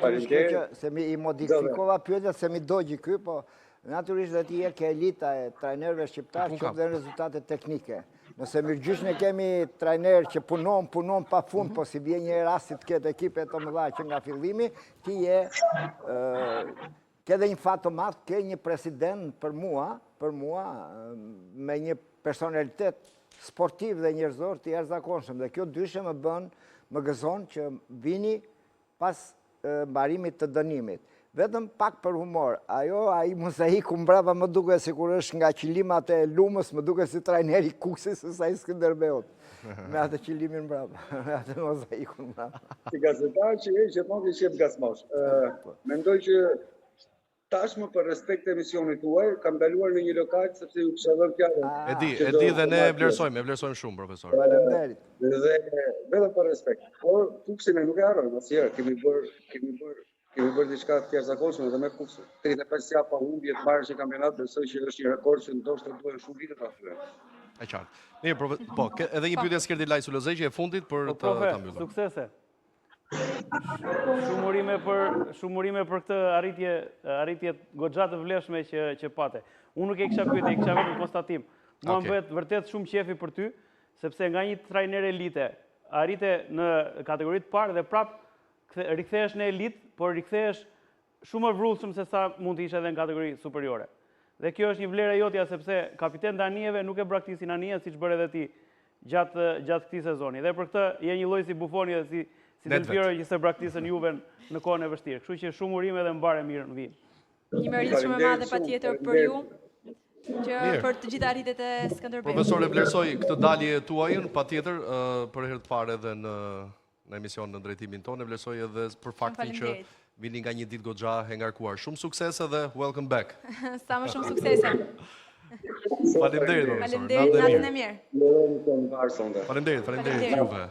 natyrisht se mi I modifikova pyetja se mi dogji ky, po natyrisht dhe ti ke elita e trajnerëve shqiptarë që dhe rezultate teknike. Nëse mirëgjysh ne kemi trajner që punon pa fund, po si vjen një rastit këtë ekipe të mëdha që nga fillimi, ti ke dhe një fat të madh, ke një president për mua, me një personalitet sportiv dhe njerëzor të jashtëzakonshëm. Dhe kjo dyshe më gëzon që vini pas mbarimit të dënimit. Vetëm pak për humor, ai mozaiku mbrapa më duke sikur është nga qilimat e lumës, më duke si trajneri Kuksi se sa I Skënderbeut. Me atë qilimin mbrapa, me atë mozaikun mbrapa. Si gazetar që je gjithmonë ke qef gazmosh. Mendoj që tashmë për respekt të emisionit tuaj, kam daluar në një lokal sepse ju kisha dhënë fjalën. E di dhe ne e vlerësojmë shumë, profesor. Faleminderit. Dhe vetëm për respekt. Por Kuksin e nuk e harrojmë asnjëherë, kemi bërë diçka të jashtëzakonshme edhe me Kuksin. 35 javë pa humbje të marrësh në kampionat, besoj që është një rekord që ndoshta duhen shumë vite ta thyejmë. E qartë. Mirë, po, edhe një pyetje Skerdi Laj Sulozej që e fundit për ta mbyllur. Suksese. Shumurime për këtë arritje goxha të vlefshme që pate. Unë nuk e kisha pyetur, e kisha vetëm konstatim. Mua më bëhet vërtet shumë qefi për ty, sepse nga një trajner elite arrite në kategoritë të parë dhe prap rikthehesh në elit, por rikthehesh shumë më vrullshëm se sa mund të ishe edhe në kategori superiore. Dhe kjo është një vlerë e jotja sepse kapiten të anijeve nuk e braktisin anije siç bëre edhe ti gjatë këtij sezoni. Dhe për këtë je një lloj si Buffoni dhe si Del Piero që se braktisën Juve në kohën e vështirë. Kështu që shumë urime dhe mbare mirë në vijim. Një meritë shumë e madhe patjetër për ju, për të gjitha arritet e Skënderbeut. Profesor, e vlerësoj këtë dalje tuajën, patjetër për herë të parë edhe në emision në drejtimin tonë, e vlerësoj edhe për faktin që vini nga një ditë goxha e ngarkuar. Shumë suksese dhe welcome back. Sa më shumë suksese. Faleminderit, profesor. Faleminderit, natën e mirë. Faleminderit Juve.